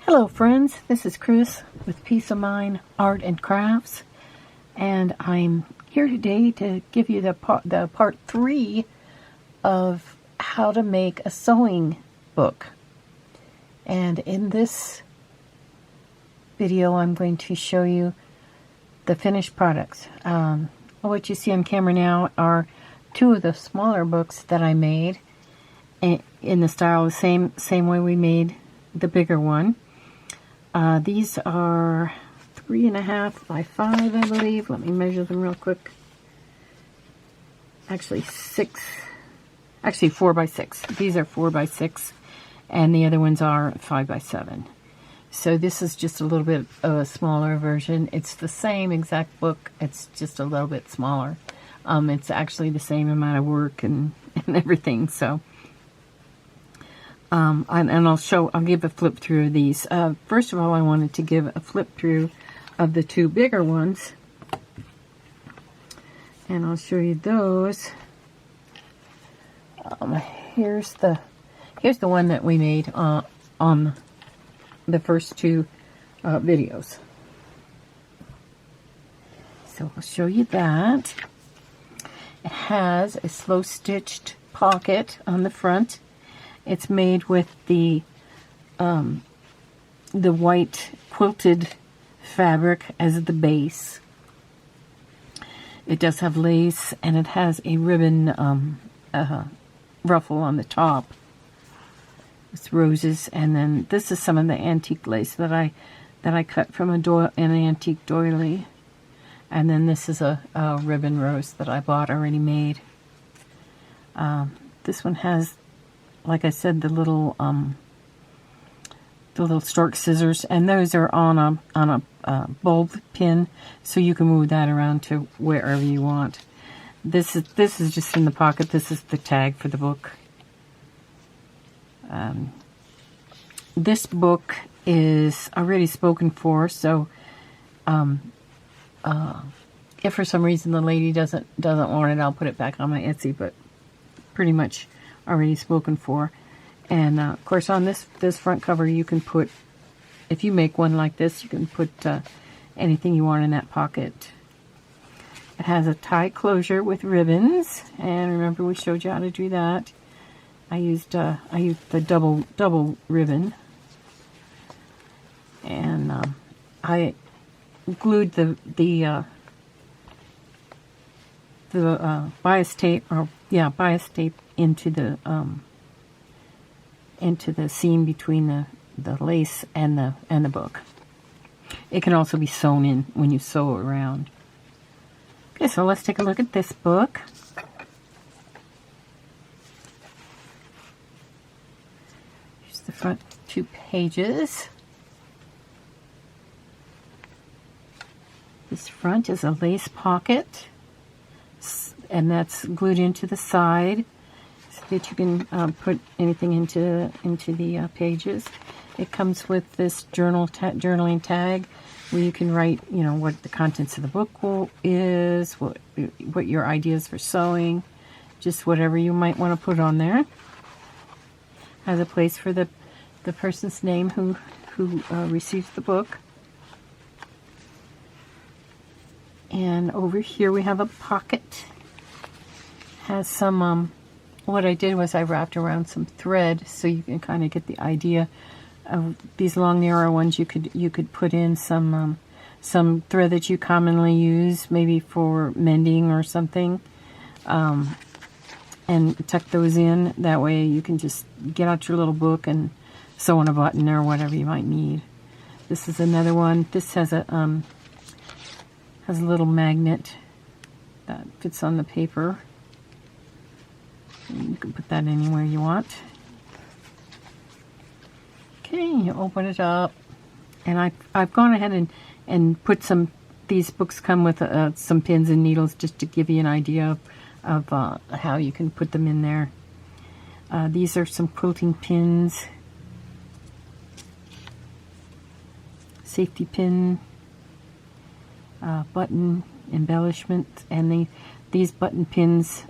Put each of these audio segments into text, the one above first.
Hello friends, this is Chris with Peace of Mind Art and Crafts, and I'm here today to give you the part 3 of how to make a sewing book. And in this video I'm going to show you the finished products. What you see on camera now are two of the smaller books that I made in the style the same way we made the bigger one. These are 3.5 by 5, I believe. Let me measure them real quick. Actually 4 by 6. These are 4 by 6, and the other ones are 5 by 7. So this is just a little bit of a smaller version. It's the same exact book. It's just a little bit smaller. It's actually the same amount of work and everything. So. And I'll give a flip through of these. First of all, I wanted to give a flip through of the two bigger ones, and I'll show you those. Here's the one that we made on the first two videos. So I'll show you that. It has a slow stitched pocket on the front. It's made with the white quilted fabric as the base. It does have lace, and it has a ribbon ruffle on the top with roses. And then this is some of the antique lace that I cut from an antique doily. And then this is a ribbon rose that I bought already made. This one has, like I said, the little stork scissors, and those are on a bulb pin, so you can move that around to wherever you want. This is just in the pocket. This is the tag for the book. This book is already spoken for, so if for some reason the lady doesn't want it, I'll put it back on my Etsy, but pretty much already spoken for. And of course, on this front cover, you can put, if you make one like this, you can put anything you want in that pocket. It has a tie closure with ribbons, and remember we showed you how to do that. I used the double ribbon, and I glued the bias tape, bias tape into the seam between the lace and the book. It can also be sewn in when you sew around. Okay, so let's take a look at this book. Here's the front two pages. This front is a lace pocket, and that's glued into the side so that you can put anything into the pages. It comes with this journaling tag where you can write, what the contents of the book is, what your ideas for sewing, just whatever you might want to put on there. Has a place for the person's name who receives the book. And over here we have a pocket. Has some, what I did was I wrapped around some thread so you can kind of get the idea of these long narrow ones. You could put in some thread that you commonly use, maybe for mending or something, and tuck those in. That way you can just get out your little book and sew on a button or whatever you might need. This is another one. This has a little magnet that fits on the paper. You can put that anywhere you want. Okay, you open it up, and I've gone ahead and put these books come with some pins and needles just to give you an idea of how you can put them in there. These are some quilting pins, safety pin, button embellishment, and these button pins.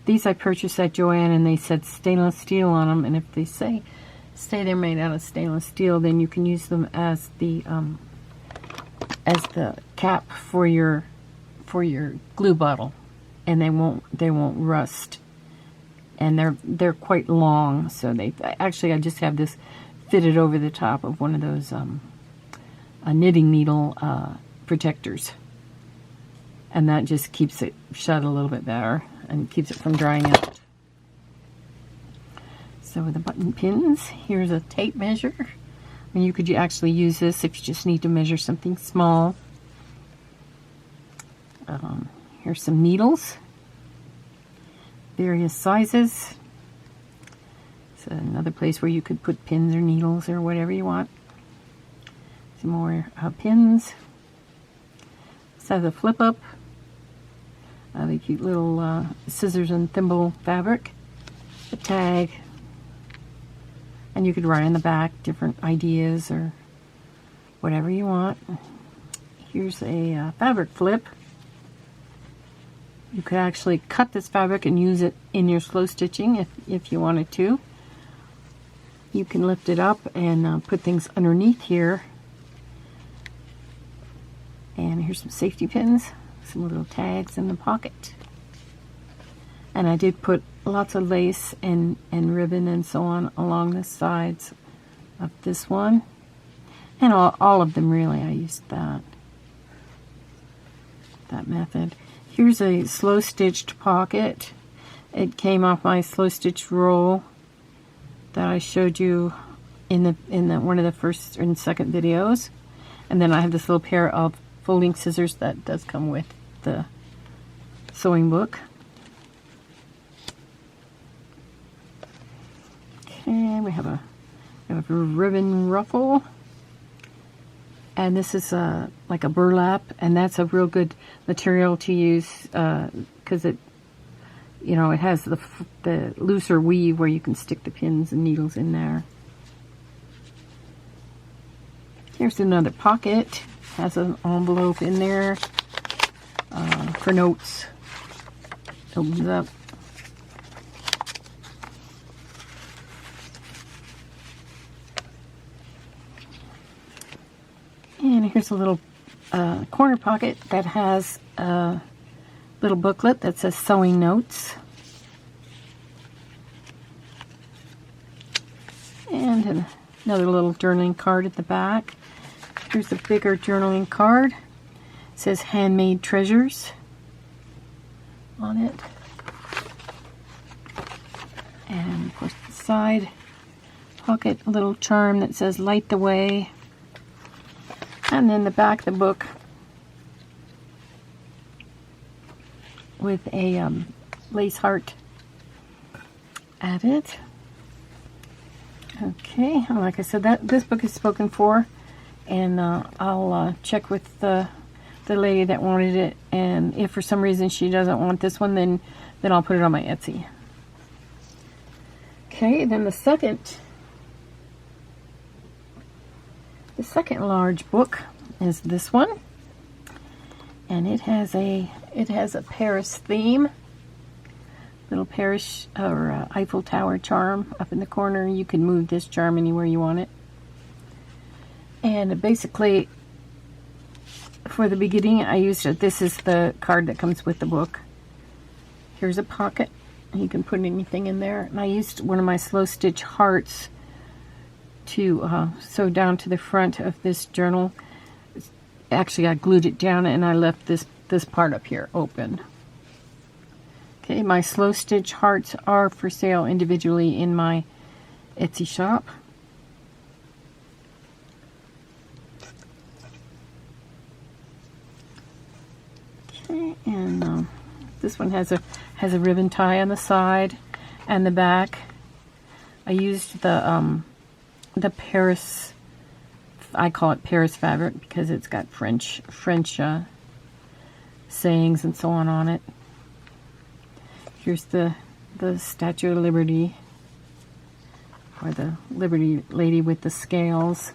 These I purchased at Joann, and they said stainless steel on them, and if they say say they're made out of stainless steel, then you can use them as the cap for your glue bottle, and they won't rust. And they're quite long, so I just have this fitted over the top of one of those knitting needle protectors, and that just keeps it shut a little bit better and keeps it from drying out. So with the button pins, here's a tape measure. I mean, you could actually use this if you just need to measure something small. Here's some needles, various sizes. It's another place where you could put pins or needles or whatever you want. Some more pins. This has a flip up. The cute little scissors and thimble fabric. A tag. And you could write on the back different ideas or whatever you want. Here's a fabric flip. You could actually cut this fabric and use it in your slow stitching if you wanted to. You can lift it up and put things underneath here. And here's some safety pins, some little tags in the pocket. And I did put lots of lace and ribbon and so on along the sides of this one. And all of them, really, I used that method. Here's a slow stitched pocket. It came off my slow stitch roll that I showed you in one of the first and second videos. And then I have this little pair of folding scissors that does come with the sewing book. Okay, we have a ribbon ruffle, and this is like a burlap, and that's a real good material to use because it has the looser weave where you can stick the pins and needles in there. Here's another pocket. Has an envelope in there for notes. Opens up. And here's a little corner pocket that has a little booklet that says sewing notes. And another little journaling card at the back. Here's a bigger journaling card. It says handmade treasures on it. And of course the side pocket, a little charm that says light the way. And then the back of the book with a lace heart added. Okay, like I said, this book is spoken for, and I'll check with the lady that wanted it, and if for some reason she doesn't want this one, then I'll put it on my Etsy. Okay, then the second large book is this one, and it has a Paris theme, little Paris or Eiffel Tower charm up in the corner. You can move this charm anywhere you want it. And basically, for the beginning, I used it. This is the card that comes with the book. Here's a pocket. You can put anything in there. And I used one of my slow stitch hearts to sew down to the front of this journal. Actually, I glued it down and I left this part up here open. Okay, my slow stitch hearts are for sale individually in my Etsy shop. Okay, and this one has a ribbon tie on the side and the back. I used the Paris, I call it Paris fabric because it's got French sayings and so on it. Here's the Statue of Liberty, or the Liberty Lady with the scales.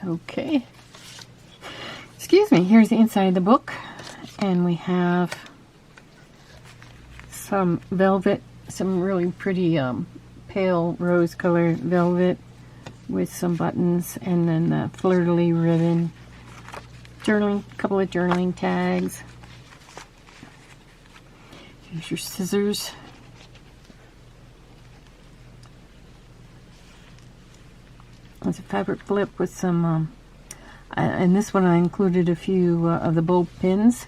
Okay. Excuse me. Here's the inside of the book, and we have some velvet, some really pretty pale rose colored velvet with some buttons, and then the fleur-de-lis ribbon, journaling, couple of journaling tags. Here's your scissors. There's a fabric flip with some, and this one I included a few of the bulb pins.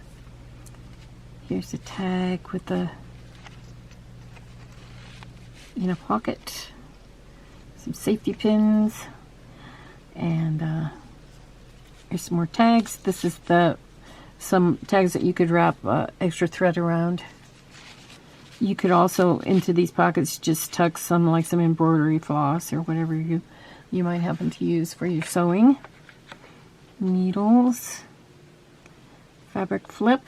Here's the tag with the in a pocket, some safety pins, and here's some more tags. This is some tags that you could wrap extra thread around. You could also, into these pockets, just tuck some embroidery floss or whatever you might happen to use for your sewing. Needles, fabric flip.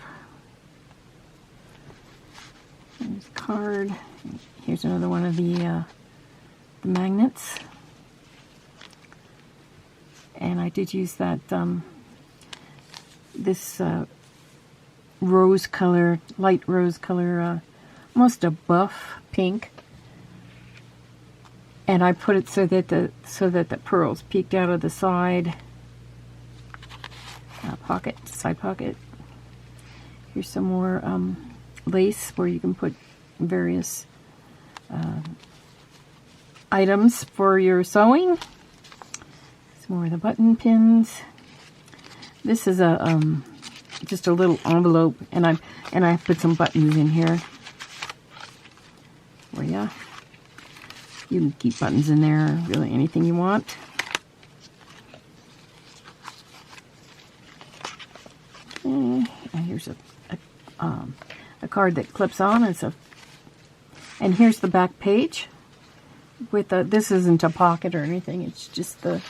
Here's a card. Here's another one of the magnets. And I did use that this rose color, light rose color, almost a buff pink. And I put it so that the pearls peeked out of the side pocket, side pocket. Here's some more lace where you can put various items for your sewing. Some more of the button pins. This is a just a little envelope, and I put some buttons in here. Well, yeah. You can keep buttons in there, really anything you want. Okay. And here's a card that clips on. And here's the back page. With this isn't a pocket or anything. It's just the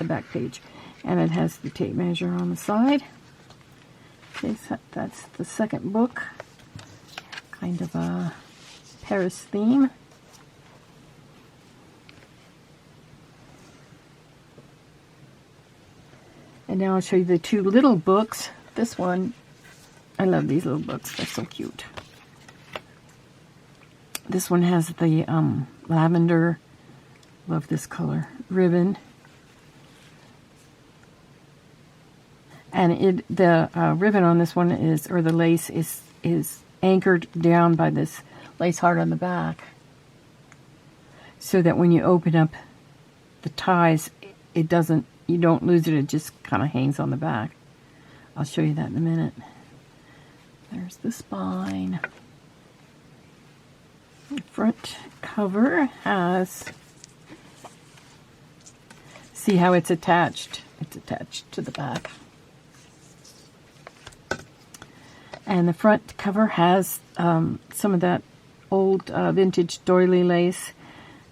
back page, and it has the tape measure on the side. Okay, so that's the second book. Kind of a Paris theme. And now I'll show you the two little books. This one, I love these little books. They're so cute. This one has the lavender, love this color, ribbon. And the ribbon on this one is, or the lace is anchored down by this lace heart on the back. So that when you open up the ties, it doesn't, you don't lose it, it just kind of hangs on the back. I'll show you that in a minute. There's the spine. The front cover has, see how it's attached? It's attached to the back. And the front cover has some of that old vintage doily lace,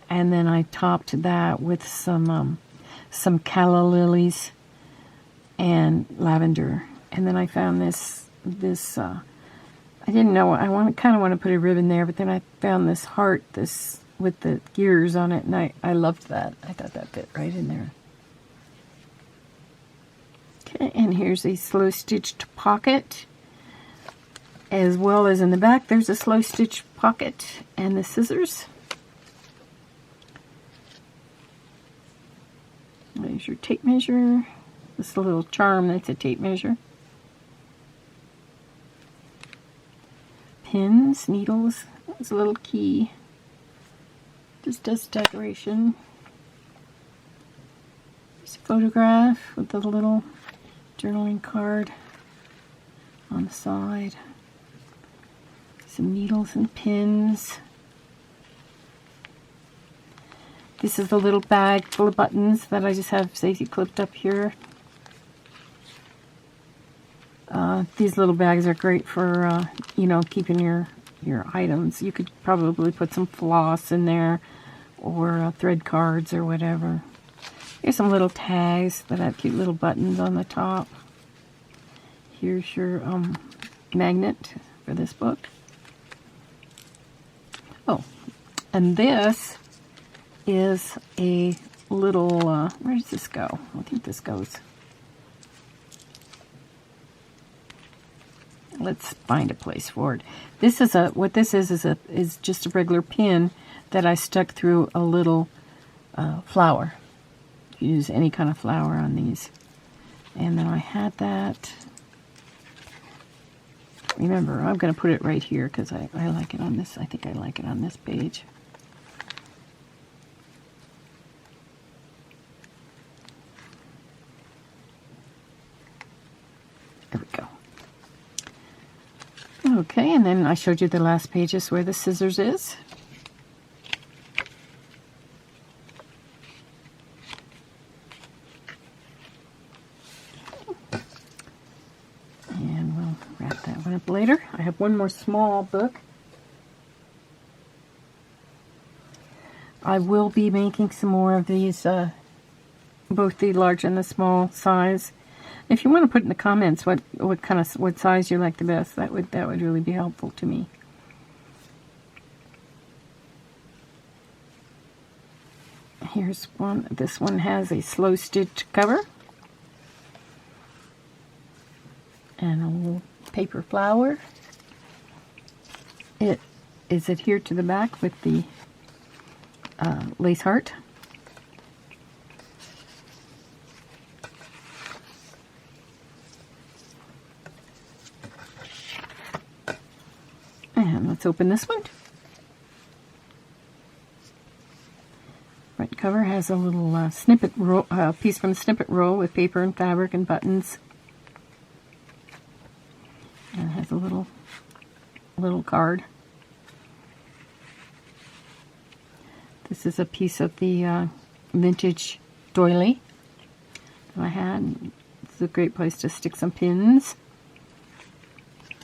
and then I topped that with some calla lilies and lavender. And then I found this I didn't know, I kind of want to put a ribbon there, but then I found this heart, this with the gears on it, and I loved that. I thought that fit right in there. Okay, and here's a slow stitched pocket, as well as in the back there's a slow stitch pocket and the scissors. There's your tape measure. This is a little charm that's a tape measure. Pins, needles, there's a little key. Just does decoration. There's a photograph with a little journaling card on the side. Some needles and pins. This is a little bag full of buttons that I just have safety clipped up here. These little bags are great for, you know, keeping your items. You could probably put some floss in there, or thread cards or whatever. Here's some little tags that have cute little buttons on the top. Here's your magnet for this book. Oh, and this is a little, where does this go? I think this goes, let's find a place for it. This is what this is just a regular pin that I stuck through a little flower. Use any kind of flower on these. And then I had that. Remember, I'm going to put it right here because I like it on this. I think I like it on this page. There we go. Okay, and then I showed you the last pages where the scissors is. And we'll wrap that one up later. I have one more small book. I will be making some more of these, both the large and the small size. If you want to put in the comments what size you like the best, that would really be helpful to me. Here's one. This one has a slow stitch cover and a little paper flower. It is adhered to the back with the lace heart. And let's open this one. Front cover has a little snippet roll, piece from the snippet roll with paper and fabric and buttons. And it has a little card. This is a piece of the vintage doily that I had. It's a great place to stick some pins.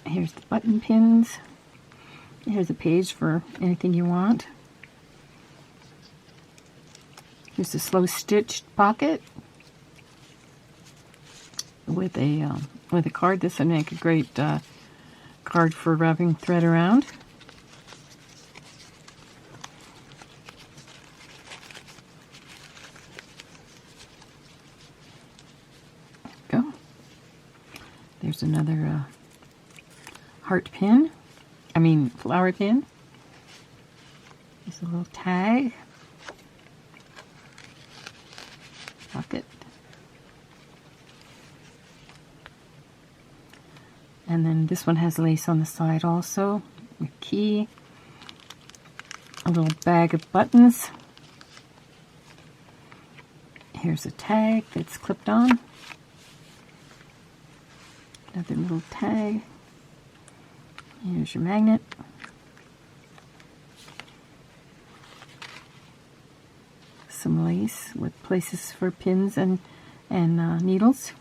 Here's the button pins. Here's a page for anything you want. Here's a slow stitched pocket with a card. This would make a great card for wrapping thread around. Go. There's another heart pin. Flower pin. There's a little tag. Pocket. And then this one has lace on the side also. A key. A little bag of buttons. Here's a tag that's clipped on. Another little tag. Here's your magnet. Some lace with places for pins and needles.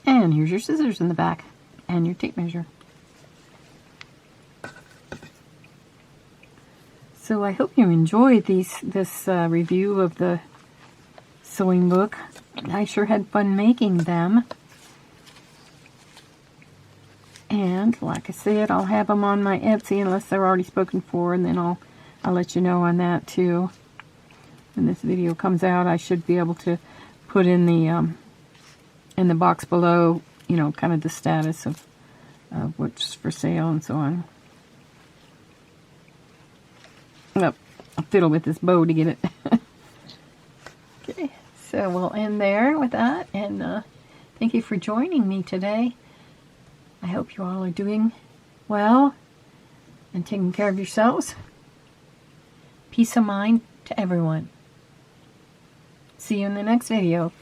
And here's your scissors in the back and your tape measure. So I hope you enjoyed this review of the sewing book. I sure had fun making them. And like I said, I'll have them on my Etsy unless they're already spoken for, and then I'll let you know on that too. When this video comes out, I should be able to put in the box below, you know, kind of the status of what's for sale and so on. Well, I'll fiddle with this bow to get it. Okay. So we'll end there with that, and thank you for joining me today. I hope you all are doing well and taking care of yourselves. Peace of mind to everyone. See you in the next video.